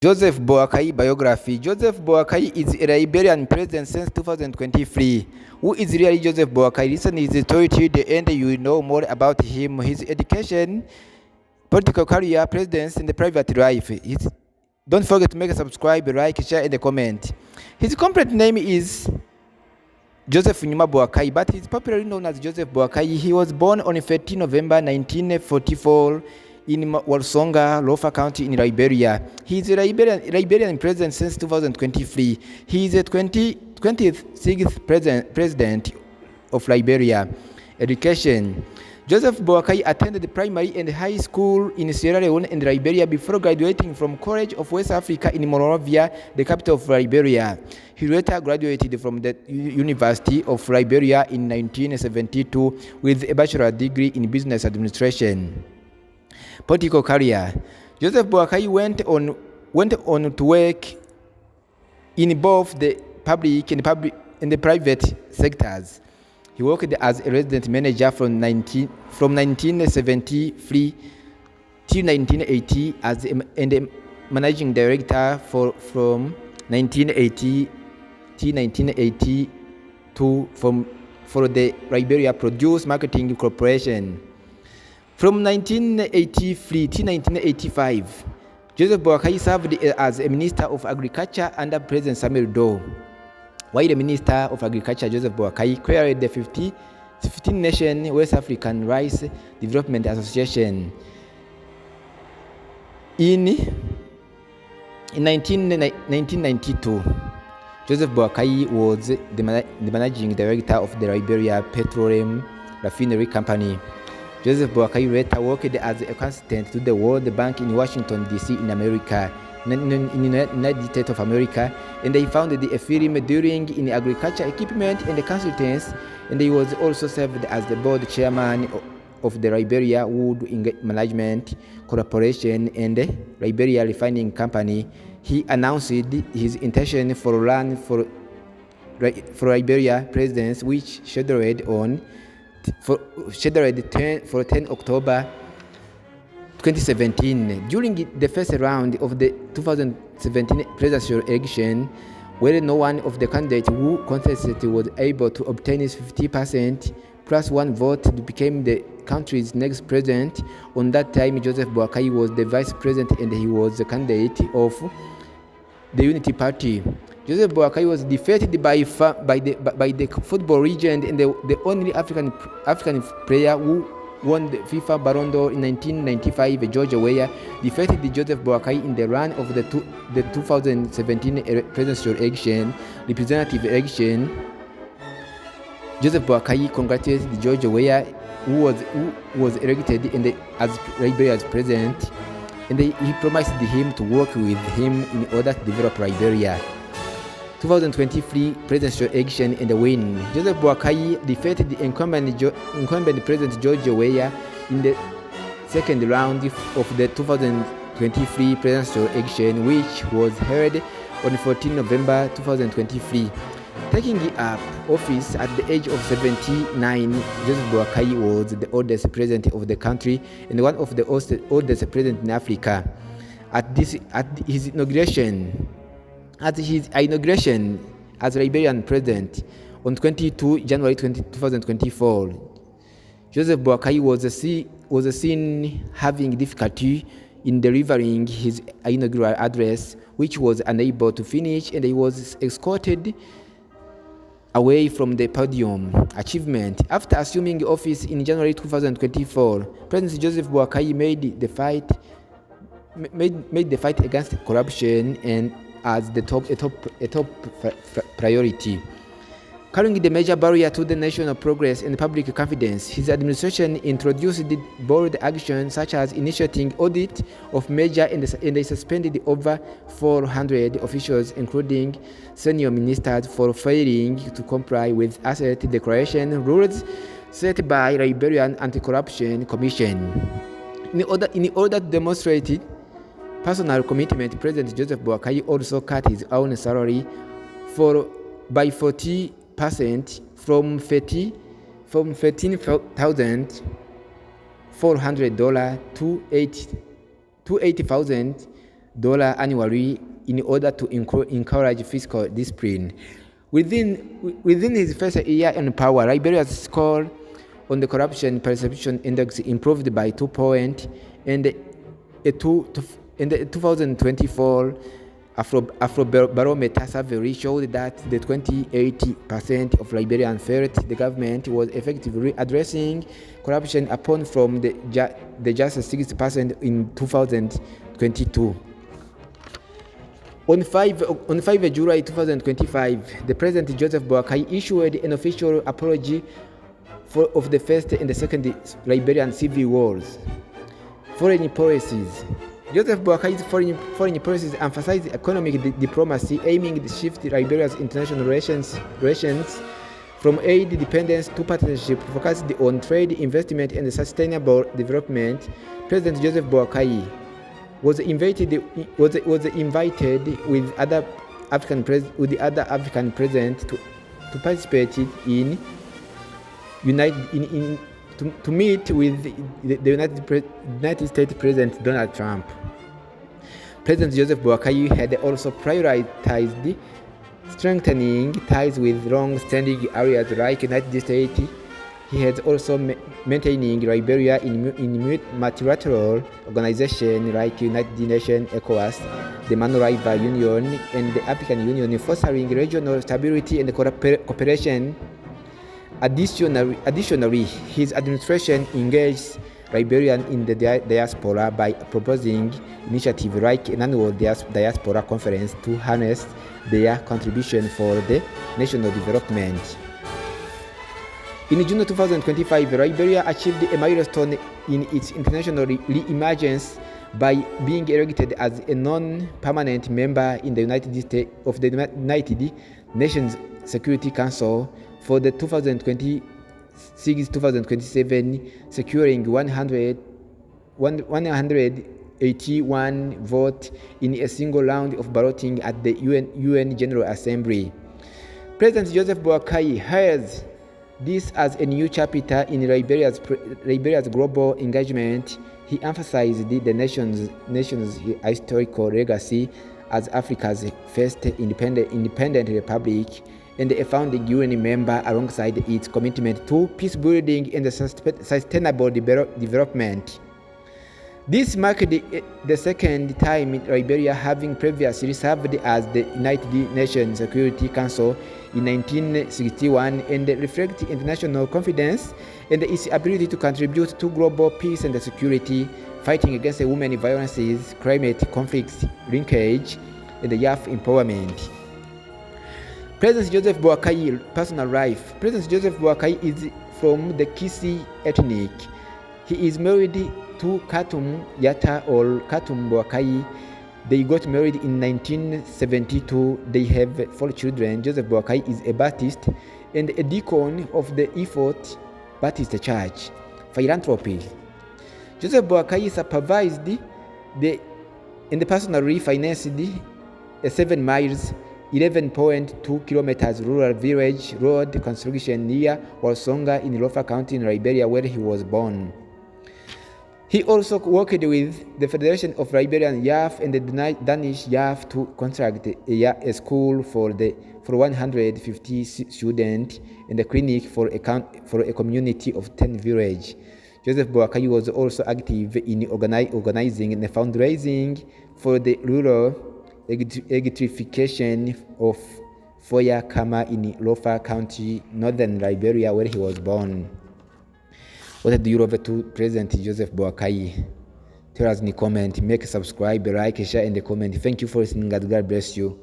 Joseph BOAKAI biography. Joseph BOAKAI is a Liberian president since 2023. Who is really Joseph BOAKAI? Listen is the story to the end. You will know more about him, his education, political career, presidency, and the private life. Don't forget to make a subscribe, like, share, and comment. His complete name is Joseph Nyuma BOAKAI, but he's popularly known as Joseph BOAKAI. He was born on 13 November 1944 in Walsonga, Lofa County in Liberia. He is a Liberian president since 2023. He is the 26th president of Liberia. Education. Joseph BOAKAI attended primary and high school in Sierra Leone and Liberia before graduating from College of West Africa in Monrovia, the capital of Liberia. He later graduated from the University of Liberia in 1972 with a bachelor's degree in business administration. Political career. Joseph BOAKAI went on to work in both the public and the private sectors. He worked as a resident manager from 1973 till 1980 and a managing director from 1980 till 1982 for the Liberia Produce Marketing Corporation. From 1983 to 1985, Joseph BOAKAI served as a Minister of Agriculture under President Samuel Doe. While the Minister of Agriculture, Joseph BOAKAI, created the 15-nation West African Rice Development Association. In 1992, Joseph BOAKAI was the managing director of the Liberia Petroleum Refinery Company. Joseph BOAKAI later worked as a consultant to the World Bank in Washington, D.C. in America, in the United States of America, and he founded a firm dealing in agriculture equipment and consultants, and he was also served as the board chairman of the Liberia Wood Management Corporation and the Liberia Refining Company. He announced his intention for run for Liberia president, which scheduled for 10 October 2017. During the first round of the 2017 presidential election, where no one of the candidates who contested was able to obtain 50% plus one vote to become the country's next president. On that time, Joseph BOAKAI was the vice president and he was the candidate of the Unity Party. Joseph BOAKAI was defeated by the football legend and the only African player who won the FIFA Ballon d'Or in 1995. George Weah defeated Joseph BOAKAI in the run of the 2017 presidential election, representative election. Joseph BOAKAI congratulated George Weah, who was elected as Liberia's president, and he promised him to work with him in order to develop Liberia. 2023 presidential election and the win. Joseph BOAKAI defeated the incumbent President George Weah in the second round of the 2023 presidential election, which was held on 14 November 2023. Taking up office at the age of 79, Joseph BOAKAI was the oldest president of the country and one of the oldest presidents in Africa. At his inauguration as Liberian president on 22 January 2024, Joseph BOAKAI was seen having difficulty in delivering his inaugural address, which was unable to finish, and he was escorted away from the podium. Achievement. After assuming office in January 2024, President Joseph BOAKAI made the fight against corruption and as a top priority. Carrying the major barrier to the national progress and public confidence, his administration introduced bold actions such as initiating audit of major and they suspended over 400 officials, including senior ministers, for failing to comply with asset declaration rules set by Liberian Anti-Corruption Commission. In order to demonstrate personal commitment, President Joseph BOAKAI also cut his own salary by 40% from $13,400 to $80,000 annually in order to encourage fiscal discipline. Within his first year in power, Liberia's score on the Corruption Perception Index improved by 2 points, and in the 2024 Afrobarometer survey showed that the 28% of Liberians felt the government was effectively addressing corruption, upon from the just 60% in 2022. On 5 July 2025, the President Joseph BOAKAI issued an official apology of the first and the second Liberian civil wars. Foreign policies. Joseph BOAKAI's foreign policies emphasized economic diplomacy, aiming to shift Liberia's international relations from aid dependence to partnership focused on trade, investment, and sustainable development. President Joseph BOAKAI was invited with other African presidents to participate to meet with the United States President Donald Trump. President Joseph BOAKAI had also prioritized strengthening ties with long-standing areas like United States. He has also maintaining Liberia in multilateral organizations like United Nations, ECOWAS, the Mano River Union, and the African Union, fostering regional stability and cooperation. Additionally, his administration engaged Liberians in the diaspora by proposing initiatives like an annual diaspora conference to harness their contribution for the national development. In June 2025, Liberia achieved a milestone in its international re-emergence by being elected as a non-permanent member in the United Nations Security Council for the 2026-2027, securing 181 votes in a single round of balloting at the UN General Assembly. President Joseph BOAKAI hails this as a new chapter in Liberia's global engagement. He emphasized the nation's historical legacy as Africa's first independent republic and a founding UN member, alongside its commitment to peace building and sustainable development. This marked the second time Liberia, having previously served as the United Nations Security Council in 1961, and reflects international confidence and its ability to contribute to global peace and security, fighting against women violences, climate conflicts, linkage, and youth empowerment. President Joseph BOAKAI personal life. President Joseph BOAKAI is from the Kisi ethnic. He is married to Katum Yata or Katum BOAKAI. They got married in 1972. They have 4 children. Joseph BOAKAI is a Baptist and a deacon of the Effort Baptist Church. Philanthropy. Joseph BOAKAI supervised and personally financed a 7 miles 11.2 kilometers rural village road construction near Walsonga in Lofa County in Liberia, where he was born. He also worked with the Federation of Liberian Youth and the Danish Youth to construct a school for 150 students and a clinic for a community of 10 villages. Joseph BOAKAI was also active in organizing and fundraising for the rural electrification of Foya Kama in Lofa County, northern Liberia, where he was born. What do you love to President Joseph BOAKAI? Tell us in the comment, make subscribe, like, share, and comment. Thank you for listening. God bless you.